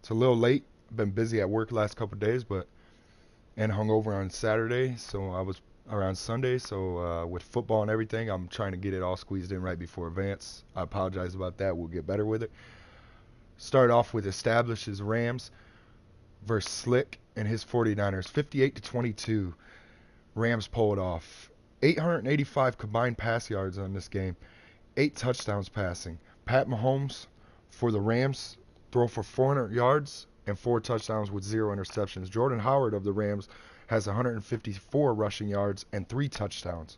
It's a little late. Been busy at work last couple of days, and hungover on Saturday, so I was around Sunday. So with football and everything, I'm trying to get it all squeezed in right before advance. I apologize about that. We'll get better with it. Start off with establishes Rams versus Slick and his 49ers, 58-22. Rams pulled off. 885 combined pass yards on this game. 8 touchdowns passing. Pat Mahomes for the Rams throw for 400 yards and 4 touchdowns with 0 interceptions. Jordan Howard of the Rams has 154 rushing yards and 3 touchdowns.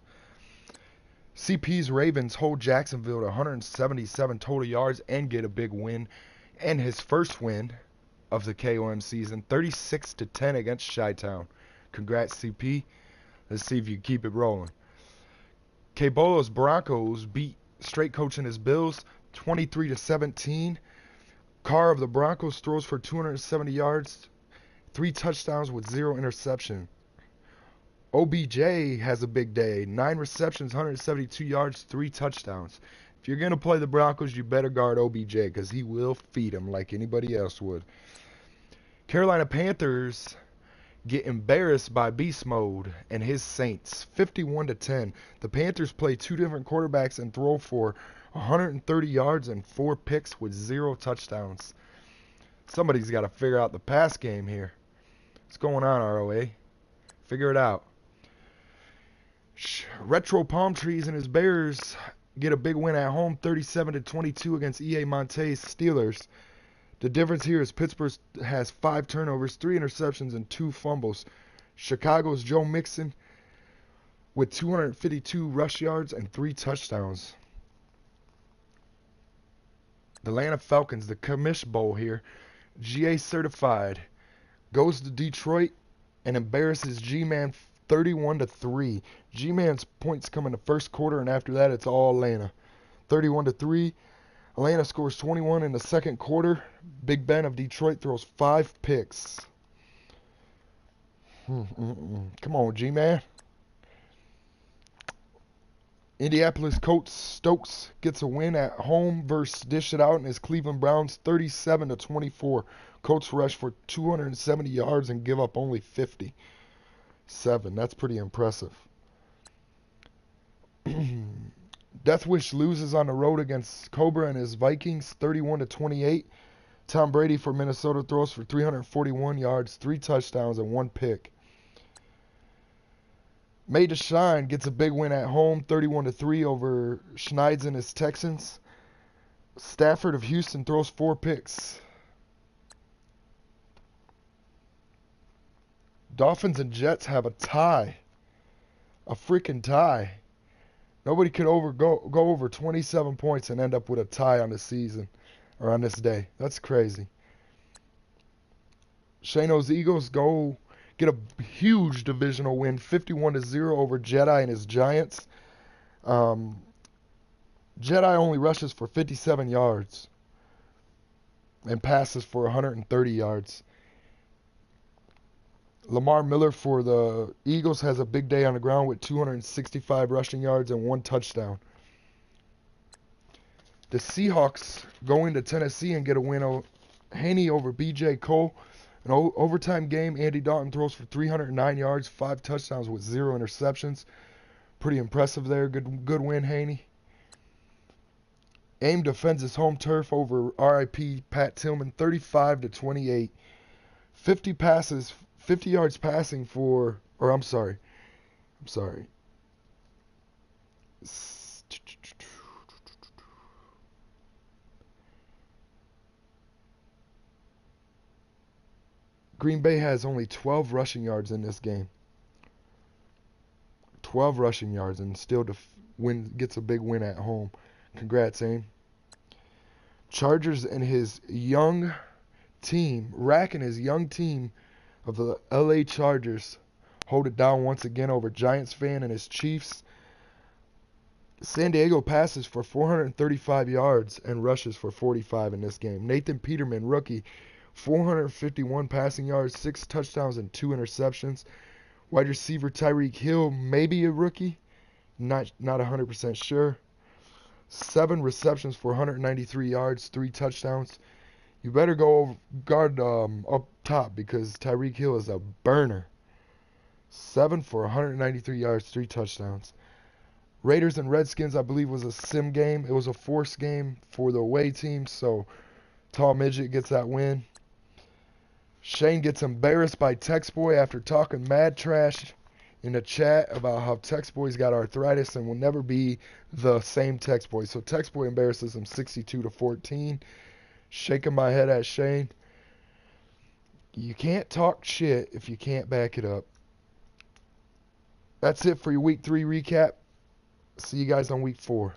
CP's Ravens hold Jacksonville to 177 total yards and get a big win, and his first win of the KOM season, 36-10 against Chi-Town. Congrats, CP. Let's see if you keep it rolling. K-Bolo's Broncos beat straight coaching his Bills 23-17. Carr of the Broncos throws for 270 yards, 3 touchdowns with 0 interception. OBJ has a big day, 9 receptions, 172 yards, 3 touchdowns. If you're going to play the Broncos, you better guard OBJ because he will feed them like anybody else would. Carolina Panthers get embarrassed by Beast Mode and his Saints, 51-10. The Panthers play 2 different quarterbacks and throw for 130 yards and 4 picks with 0 touchdowns. Somebody's got to figure out the pass game here. What's going on, ROA? Figure it out. Retro Palm Trees and his Bears get a big win at home, 37-22 against EA Monte's Steelers. The difference here is Pittsburgh has 5 turnovers, 3 interceptions, and 2 fumbles. Chicago's Joe Mixon with 252 rush yards and 3 touchdowns. The Atlanta Falcons, the Commish Bowl here, GA certified, goes to Detroit and embarrasses G-Man 31-3. G-Man's points come in the first quarter, and after that it's all Atlanta. 31-3. Atlanta scores 21 in the second quarter. Big Ben of Detroit throws 5 picks. Come on, G-Man. Indianapolis Colts Stokes gets a win at home versus Dish It Out and his Cleveland Browns, 37-24. Colts rush for 270 yards and give up only 57. That's pretty impressive. Death Wish loses on the road against Cobra and his Vikings, 31-28. Tom Brady for Minnesota throws for 341 yards, 3 touchdowns, and 1 pick. Made to Shine gets a big win at home, 31-3 over Schneids and his Texans. Stafford of Houston throws 4 picks. Dolphins and Jets have a tie. A freaking tie. Nobody could go over 27 points and end up with a tie on the season or on this day. That's crazy. Shano's Eagles get a huge divisional win, 51-0 over Jedi and his Giants. Jedi only rushes for 57 yards and passes for 130 yards. Lamar Miller for the Eagles has a big day on the ground with 265 rushing yards and 1 touchdown. The Seahawks go into Tennessee and get a win. Haney over B.J. Cole. An overtime game, Andy Dalton throws for 309 yards, 5 touchdowns with 0 interceptions. Pretty impressive there. Good win, Haney. AIM defends his home turf over RIP Pat Tillman, 35-28. 50 yards passing for, or I'm sorry. Green Bay has only 12 rushing yards in this game. 12 rushing yards and still gets a big win at home. Congrats, AIM. Chargers and his young team, Rack and his young team of the LA Chargers hold it down once again over Giants fan and his Chiefs. San Diego passes for 435 yards and rushes for 45 in this game. Nathan Peterman, rookie, 451 passing yards, 6 touchdowns, and 2 interceptions. Wide receiver Tyreek Hill, maybe a rookie, not 100% sure. 7 receptions for 193 yards, 3 touchdowns. You better go guard up top because Tyreek Hill is a burner. 7 for 193 yards, 3 touchdowns. Raiders and Redskins, I believe, was a sim game. It was a forced game for the away team, so Tall Midget gets that win. Shane gets embarrassed by Tex Boy after talking mad trash in the chat about how Tex Boy's got arthritis and will never be the same Tex Boy. So Tex Boy embarrasses him 62-14. Shaking my head at Shane. You can't talk shit if you can't back it up. That's it for your week 3 recap. See you guys on week 4.